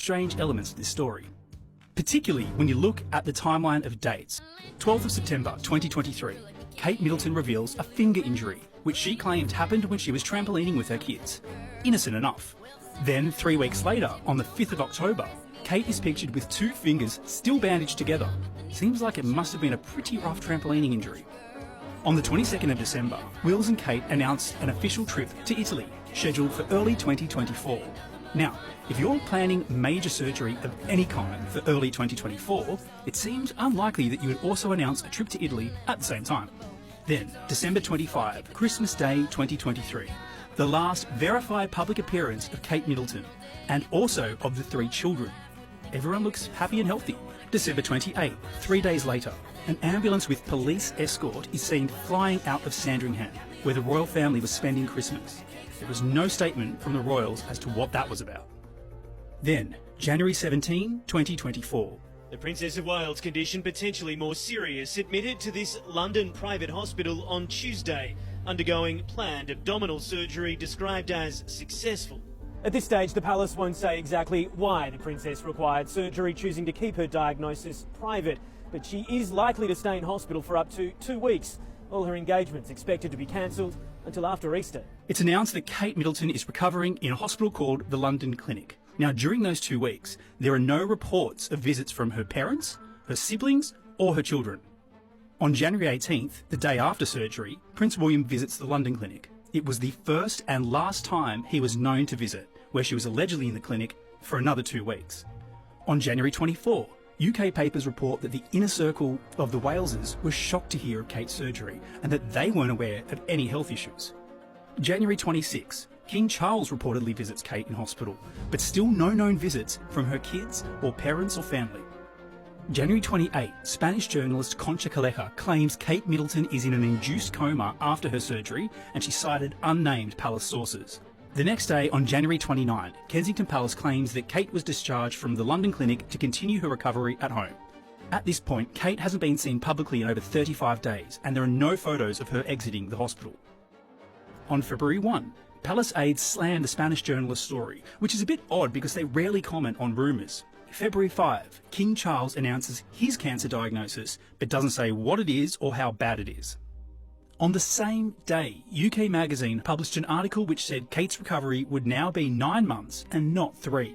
strange elements of this story, particularly when you look at the timeline of dates. 12th of September 2023, Kate Middleton reveals a finger injury, which she claimed happened when she was trampolining with her kids. Innocent enough. Then 3 weeks later, on the 5th of October, Kate is pictured with 2 fingers still bandaged together. Seems like it must have been a pretty rough trampolining injury. On the 22nd of December, Wills and Kate announced an official trip to Italy, scheduled for early 2024. Now, if you're planning major surgery of any kind for early 2024, it seems unlikely that you would also announce a trip to Italy at the same time. Then, December 25, Christmas Day 2023, the last verified public appearance of Kate Middleton, and also of the 3 children. Everyone looks happy and healthy. December 28, 3 days later, an ambulance with police escort is seen flying out of Sandringham, where the royal family was spending Christmas. There was no statement from the royals as to what that was about. Then, January 17, 2024. The Princess of Wales' condition potentially more serious, admitted to this London private hospital on Tuesday, undergoing planned abdominal surgery described as successful. At this stage, the palace won't say exactly why the princess required surgery, choosing to keep her diagnosis private. But she is likely to stay in hospital for up to 2 weeks. All her engagements expected to be cancelled until after Easter. It's announced that Kate Middleton is recovering in a hospital called the London Clinic. Now, during those 2 weeks, there are no reports of visits from her parents, her siblings, or her children. On January 18th, the day after surgery, Prince William visits the London Clinic. It was the first and last time he was known to visit, where she was allegedly in the clinic for another 2 weeks. On January 24, UK papers report that the inner circle of the Waleses were shocked to hear of Kate's surgery and that they weren't aware of any health issues. January 26, King Charles reportedly visits Kate in hospital, but still no known visits from her kids or parents or family. January 28, Spanish journalist Concha Caleja claims Kate Middleton is in an induced coma after her surgery, and she cited unnamed palace sources. The next day, on January 29, Kensington Palace claims that Kate was discharged from the London Clinic to continue her recovery at home. At this point, Kate hasn't been seen publicly in over 35 days, and there are no photos of her exiting the hospital. On February 1, Palace aides slammed the Spanish journalist's story, which is a bit odd because they rarely comment on rumours. February 5, King Charles announces his cancer diagnosis, but doesn't say what it is or how bad it is. On the same day, UK Magazine published an article which said Kate's recovery would now be 9 months and not 3.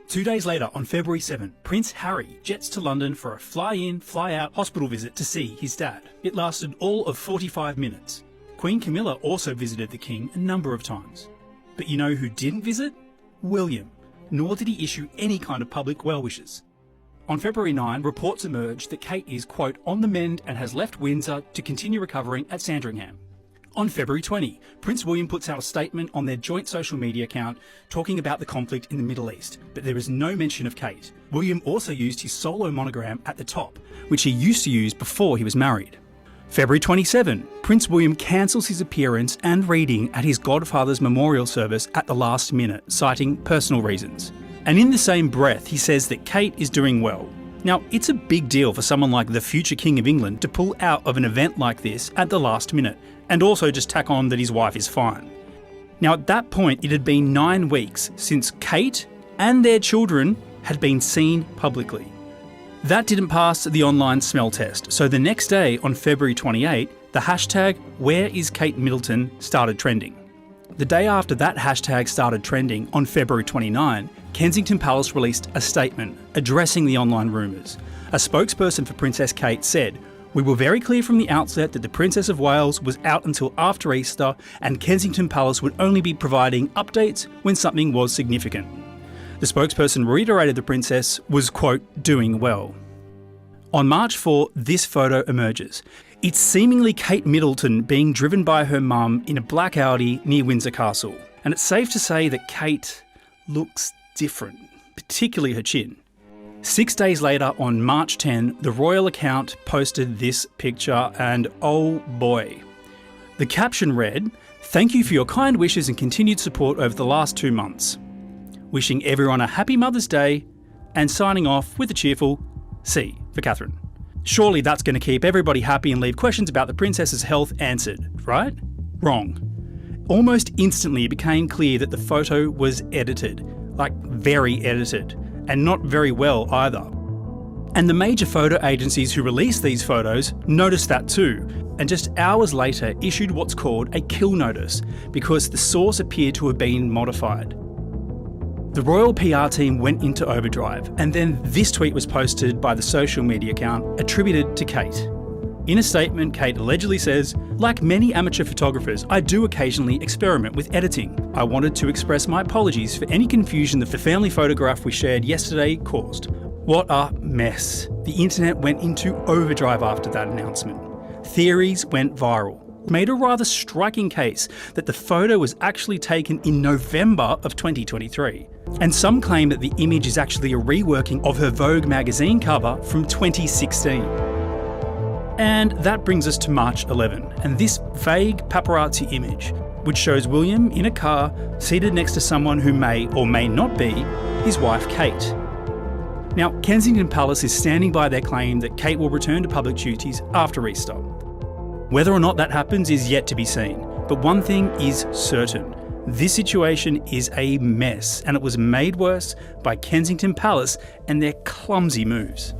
2 days later, on February 7, Prince Harry jets to London for a fly-in, fly-out hospital visit to see his dad. It lasted all of 45 minutes. Queen Camilla also visited the King a number of times. But you know who didn't visit? William. Nor did he issue any kind of public well wishes. On February 9, reports emerged that Kate is, quote, on the mend and has left Windsor to continue recovering at Sandringham. On February 20, Prince William puts out a statement on their joint social media account talking about the conflict in the Middle East, but there is no mention of Kate. William also used his solo monogram at the top, which he used to use before he was married. February 27, Prince William cancels his appearance and reading at his godfather's memorial service at the last minute, citing personal reasons. And in the same breath, he says that Kate is doing well. Now, it's a big deal for someone like the future King of England to pull out of an event like this at the last minute, and also just tack on that his wife is fine. Now, at that point, it had been 9 weeks since Kate and their children had been seen publicly. That didn't pass the online smell test, so the next day, on February 28, the hashtag #WhereIsKateMiddleton started trending. The day after that hashtag started trending, on February 29, Kensington Palace released a statement addressing the online rumours. A spokesperson for Princess Kate said, "We were very clear from the outset that the Princess of Wales was out until after Easter, and Kensington Palace would only be providing updates when something was significant." The spokesperson reiterated the princess was, quote, doing well. On March 4, this photo emerges. It's seemingly Kate Middleton being driven by her mum in a black Audi near Windsor Castle. And it's safe to say that Kate looks different, particularly her chin. 6 days later, on March 10, the royal account posted this picture, and oh boy. The caption read, "Thank you for your kind wishes and continued support over the last 2 months. Wishing everyone a happy Mother's Day," and signing off with a cheerful C for Catherine. Surely that's going to keep everybody happy and leave questions about the princess's health answered, right? Wrong. Almost instantly it became clear that the photo was edited, like very edited. and not very well either. And the major photo agencies who released these photos noticed that too, and just hours later issued what's called a kill notice because the source appeared to have been modified. The royal PR team went into overdrive, and then this tweet was posted by the social media account attributed to Kate. In a statement, Kate allegedly says, "Like many amateur photographers, I do occasionally experiment with editing. I wanted to express my apologies for any confusion that the family photograph we shared yesterday caused." What a mess. The internet went into overdrive after that announcement. Theories went viral. It made a rather striking case that the photo was actually taken in November of 2023. And some claim that the image is actually a reworking of her Vogue magazine cover from 2016. And that brings us to March 11, and this vague paparazzi image, which shows William in a car seated next to someone who may or may not be his wife Kate. Now, Kensington Palace is standing by their claim that Kate will return to public duties after Easter. Whether or not that happens is yet to be seen, but one thing is certain. This situation is a mess, and it was made worse by Kensington Palace and their clumsy moves.